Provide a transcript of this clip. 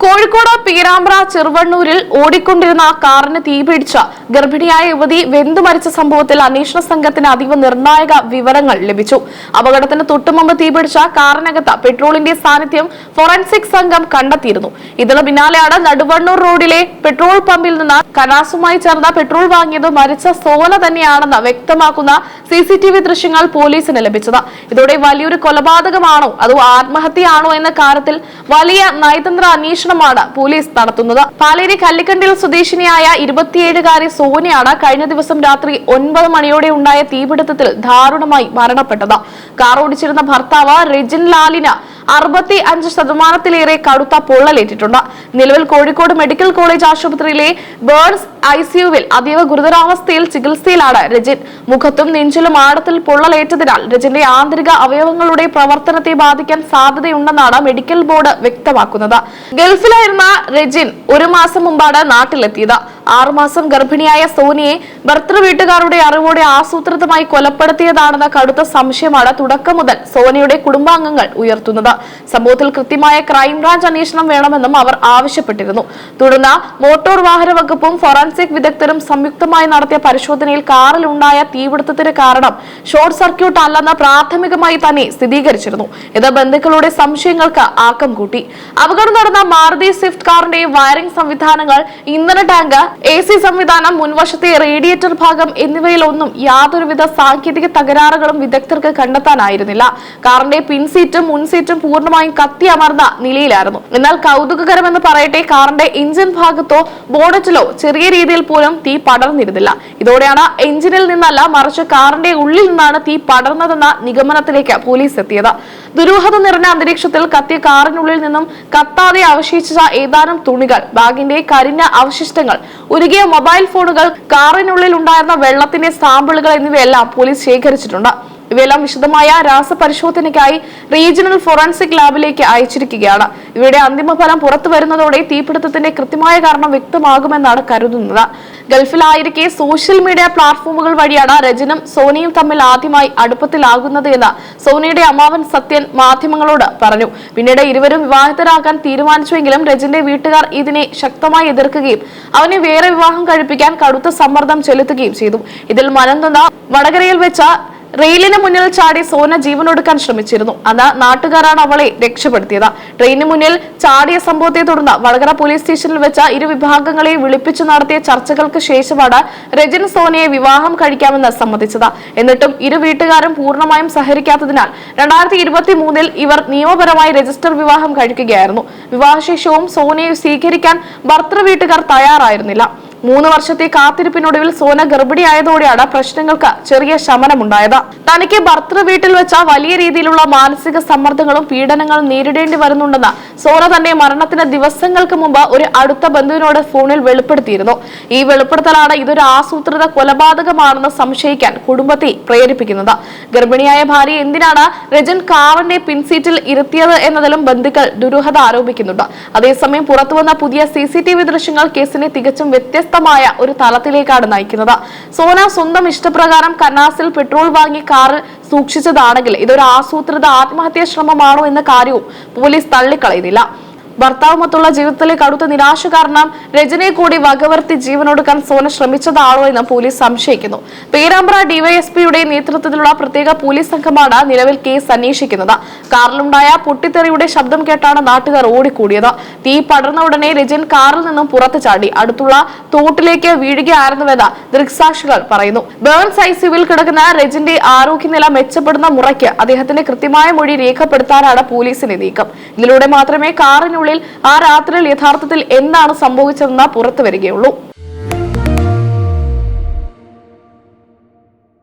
കോഴിക്കോട് പീരാമ്പ്ര ചെറുവണ്ണൂരിൽ ഓടിക്കൊണ്ടിരുന്ന കാറിന് തീപിടിച്ച ഗർഭിണിയായ യുവതി വെന്തു മരിച്ച സംഭവത്തിൽ അന്വേഷണ സംഘത്തിന് അതീവ നിർണായക വിവരങ്ങൾ ലഭിച്ചു. അപകടത്തിന് തൊട്ടുമുമ്പ് തീപിടിച്ച കാറിനകത്ത് പെട്രോളിന്റെ സാന്നിധ്യം ഫോറൻസിക് സംഘം കണ്ടെത്തിയിരുന്നു. ഇതിന് പിന്നാലെയാണ് നടുവണ്ണൂർ റോഡിലെ പെട്രോൾ പമ്പിൽ നിന്ന് കനാസുമായി ചേർന്ന പെട്രോൾ വാങ്ങിയത് മരിച്ച സോന തന്നെയാണെന്ന് വ്യക്തമാക്കുന്ന CCTV ദൃശ്യങ്ങൾ പോലീസിന് ലഭിച്ചത്. ഇതോടെ വലിയൊരു കൊലപാതകമാണോ അതോ ആത്മഹത്യയാണോ എന്ന കാര്യത്തിൽ വലിയ നയതന്ത്ര അന്വേഷണമാണ് പോലീസ് നടത്തുന്നത്. പാലേരി കല്ലിക്കണ്ടിൽ സ്വദേശിനിയായ 27-കാരി സോനയാണ് കഴിഞ്ഞ ദിവസം രാത്രി 9 മണിയോടെ ഉണ്ടായ തീപിടുത്തത്തിൽ ദാരുണമായി മരണപ്പെട്ടത്. കാർ ഓടിച്ചിരുന്ന ഭർത്താവ് റെജിൻ ലാലിന് 65% കടുത്ത പൊള്ളലേറ്റിട്ടുണ്ട്. നിലവിൽ കോഴിക്കോട് മെഡിക്കൽ കോളേജ് ആശുപത്രിയിലെ ബേൺസ് ICUവിൽ അതീവ ഗുരുതരാവസ്ഥയിൽ ചികിത്സയിലാണ് രജിൻ. മുഖത്തും നെഞ്ചിലും ആഴത്തിൽ പൊള്ളലേറ്റതിനാൽ രജിന്റെ ആന്തരിക അവയവങ്ങളുടെ പ്രവർത്തനത്തെ ബാധിക്കാൻ സാധ്യതയുണ്ടെന്നാണ് മെഡിക്കൽ ബോർഡ് വ്യക്തമാക്കുന്നത്. ഗൾഫിലായിരുന്ന രജിൻ 1 മാസം മുമ്പാണ് നാട്ടിലെത്തിയത്. 6 മാസം ഗർഭിണിയായ സോനിയെ ഭർത്തൃ വീട്ടുകാരുടെ അറിവോടെ ആസൂത്രിതമായി കൊലപ്പെടുത്തിയതാണെന്ന കടുത്ത സംശയമാണ് തുടക്കം മുതൽ സോനിയുടെ കുടുംബാംഗങ്ങൾ ഉയർത്തുന്നത്. സംഭവത്തിൽ കൃത്യമായ ക്രൈംബ്രാഞ്ച് അന്വേഷണം വേണമെന്നും അവർ ആവശ്യപ്പെട്ടിരുന്നു. തുടർന്ന് മോട്ടോർ വാഹന വകുപ്പും ഫോറൻസിക് വിദഗ്ധരും സംയുക്തമായി നടത്തിയ പരിശോധനയിൽ കാറിൽ ഉണ്ടായ തീപിടുത്തത്തിന് കാരണം ഷോർട്ട് സർക്യൂട്ട് അല്ലെന്ന് പ്രാഥമികമായി തന്നെ സ്ഥിരീകരിച്ചിരുന്നു. ഇത് ബന്ധുക്കളുടെ സംശയങ്ങൾക്ക് ആക്കം കൂട്ടി. അപകടം നടന്ന മാരുതി സ്വിഫ്റ്റ് കാറിന്റെ വയറിംഗ് സംവിധാനങ്ങൾ, ഇന്ധന ടാങ്ക്, AC സംവിധാനം, മുൻവശത്തെ റേഡിയേറ്റർ ഭാഗം എന്നിവയിലൊന്നും യാതൊരുവിധ സാങ്കേതിക തകരാറുകളും വിദഗ്ധർക്ക് കണ്ടെത്താനായിരുന്നില്ല. കാറിന്റെ പിൻസീറ്റും മുൻസീറ്റും പൂർണ്ണമായും കത്തി അമർന്ന നിലയിലായിരുന്നു. എന്നാൽ കൗതുകകരമെന്ന് പറയട്ടെ, കാറിന്റെ എഞ്ചിൻ ഭാഗത്തോ ബോണറ്റിലോ ചെറിയ രീതിയിൽ പോലും തീ പടർന്നിരുന്നില്ല. ഇതോടെയാണ് എഞ്ചിനിൽ നിന്നല്ല മറിച്ച് കാറിന്റെ ഉള്ളിൽ നിന്നാണ് തീ പടർന്നതെന്ന നിഗമനത്തിലേക്ക് പോലീസ് എത്തിയത്. ദുരൂഹത നിറഞ്ഞ അന്തരീക്ഷത്തിൽ കത്തിയ കാറിനുള്ളിൽ നിന്നും കത്താതെ അവശേഷിച്ച ഏതാനും തുണികൾ, ബാഗിന്റെ കരിഞ്ഞ അവശിഷ്ടങ്ങൾ, ഉരുകിയ മൊബൈൽ ഫോണുകൾ, കാറിനുള്ളിൽ ഉണ്ടായിരുന്ന വെള്ളത്തിന്റെ സാമ്പിളുകൾ എന്നിവയെല്ലാം പോലീസ് ശേഖരിച്ചിട്ടുണ്ട്. ഇവയെല്ലാം വിശദമായ രാസപരിശോധനയ്ക്കായി റീജിയണൽ ഫോറൻസിക് ലാബിലേക്ക് അയച്ചിരിക്കുകയാണ്. ഇവയുടെ അന്തിമഫലം പുറത്തു വരുന്നതോടെ തീപിടുത്തത്തിന്റെ കൃത്യമായ കാരണം വ്യക്തമാകുമെന്നാണ് കരുതുന്നത്. ഗൾഫിലായിരിക്കെ സോഷ്യൽ മീഡിയ പ്ലാറ്റ്ഫോമുകൾ വഴിയാണ് രജനും സോനയും തമ്മിൽ ആദ്യമായി അടുപ്പത്തിലാകുന്നത് എന്ന് സോനയുടെ അമ്മാവൻ സത്യൻ മാധ്യമങ്ങളോട് പറഞ്ഞു. പിന്നീട് ഇരുവരും വിവാഹിതരാകാൻ തീരുമാനിച്ചുവെങ്കിലും രജന്റെ വീട്ടുകാർ ഇതിനെ ശക്തമായി എതിർക്കുകയും അവനെ വേറെ വിവാഹം കഴിപ്പിക്കാൻ കടുത്ത സമ്മർദ്ദം ചെലുത്തുകയും ചെയ്തു. ഇതിൽ മനംനൊന്ത വടകരയിൽ വെച്ച റെയിലിന് മുന്നിൽ ചാടി സോന ജീവനൊടുക്കാൻ ശ്രമിച്ചിരുന്നു. അന്ന് നാട്ടുകാരാണ് അവളെ രക്ഷപ്പെടുത്തിയത്. ട്രെയിനിന് മുന്നിൽ ചാടിയ സംഭവത്തെ തുടർന്ന് വടകര പോലീസ് സ്റ്റേഷനിൽ വെച്ച ഇരു വിഭാഗങ്ങളെയും വിളിപ്പിച്ചു നടത്തിയ ചർച്ചകൾക്ക് ശേഷമാണ് രജൻ സോനയെ വിവാഹം കഴിക്കാമെന്ന് സമ്മതിച്ചത്. എന്നിട്ടും ഇരു വീട്ടുകാരും പൂർണ്ണമായും സഹകരിക്കാത്തതിനാൽ 2023 ഇവർ നിയമപരമായി രജിസ്റ്റർ വിവാഹം കഴിക്കുകയായിരുന്നു. വിവാഹശേഷവും സോനയെ സ്വീകരിക്കാൻ ഭർത്തൃ വീട്ടുകാർ തയ്യാറായിരുന്നില്ല. 3 വർഷത്തെ കാത്തിരിപ്പിനൊടുവിൽ സോന ഗർഭിണിയായതോടെയാണ് പ്രശ്നങ്ങൾക്ക് ചെറിയ ശമനമുണ്ടായത്. തനിക്ക് ഭർത്തൃ വീട്ടിൽ വെച്ച വലിയ രീതിയിലുള്ള മാനസിക സമ്മർദ്ദങ്ങളും പീഡനങ്ങളും നേരിടേണ്ടി വരുന്നുണ്ടെന്ന് സോന തന്റെ മരണത്തിന് ദിവസങ്ങൾക്ക് മുമ്പ് ഒരു അടുത്ത ബന്ധുവിനോട് ഫോണിൽ വെളിപ്പെടുത്തിയിരുന്നു. ഈ വെളിപ്പെടുത്തലാണ് ഇതൊരു ആസൂത്രിത കൊലപാതകമാണെന്ന് സംശയിക്കാൻ കുടുംബത്തെ പ്രേരിപ്പിക്കുന്നത്. ഗർഭിണിയായ ഭാര്യ എന്തിനാണ് രജൻ കാറിന്റെ പിൻസീറ്റിൽ ഇരുത്തിയത് എന്നതിലും ബന്ധുക്കൾ ദുരൂഹത ആരോപിക്കുന്നുണ്ട്. അതേസമയം പുറത്തുവന്ന പുതിയ CCTV ദൃശ്യങ്ങൾ കേസിനെ തികച്ചും വ്യത്യസ്തമായ ഒരു തലത്തിലേക്കാണ് നയിക്കുന്നത്. സോന സ്വന്തം ഇഷ്ടപ്രകാരം കന്നാസിൽ പെട്രോൾ വാങ്ങി കാറിൽ സൂക്ഷിച്ചതാണെങ്കിൽ ഇതൊരു ആസൂത്രിത ആത്മഹത്യാ ശ്രമമാണോ എന്ന കാര്യവും പോലീസ് തള്ളിക്കളയുന്നില്ല. ഭർത്താവുമൊത്തുള്ള ജീവിതത്തിലെ കടുത്ത നിരാശ കാരണം രജനെ കൂടി വകവർത്തി ജീവനൊടുക്കാൻ സോന ശ്രമിച്ചതാണോ എന്ന് പോലീസ് സംശയിക്കുന്നു. പേരാമ്പ്ര DYSPയുടെ നേതൃത്വത്തിലുള്ള പ്രത്യേക പോലീസ് സംഘമാണ് നിലവിൽ കേസ് അന്വേഷിക്കുന്നത്. കാറിലുണ്ടായ പൊട്ടിത്തെറിയുടെ ശബ്ദം കേട്ടാണ് നാട്ടുകാർ ഓടിക്കൂടിയത്. തീ പടർന്ന ഉടനെ രജൻ കാറിൽ നിന്നും പുറത്തു ചാടി അടുത്തുള്ള തോട്ടിലേക്ക് വീഴുകയായിരുന്നുവെന്ന് ദൃക്സാക്ഷികൾ പറയുന്നു. ബേൺസ് ICUവിൽ കിടക്കുന്ന രജന്റെ ആരോഗ്യനില മെച്ചപ്പെടുന്ന മുറയ്ക്ക് അദ്ദേഹത്തിന്റെ കൃത്യമായ മൊഴി രേഖപ്പെടുത്താനാണ് പോലീസിന്റെ നീക്കം. ഇതിലൂടെ മാത്രമേ കാറിനുള്ളിൽ ആ രാത്രിയിൽ യഥാർത്ഥത്തിൽ എന്താണ് സംഭവിച്ചതെന്ന് പുറത്തു വരികയുള്ളൂ.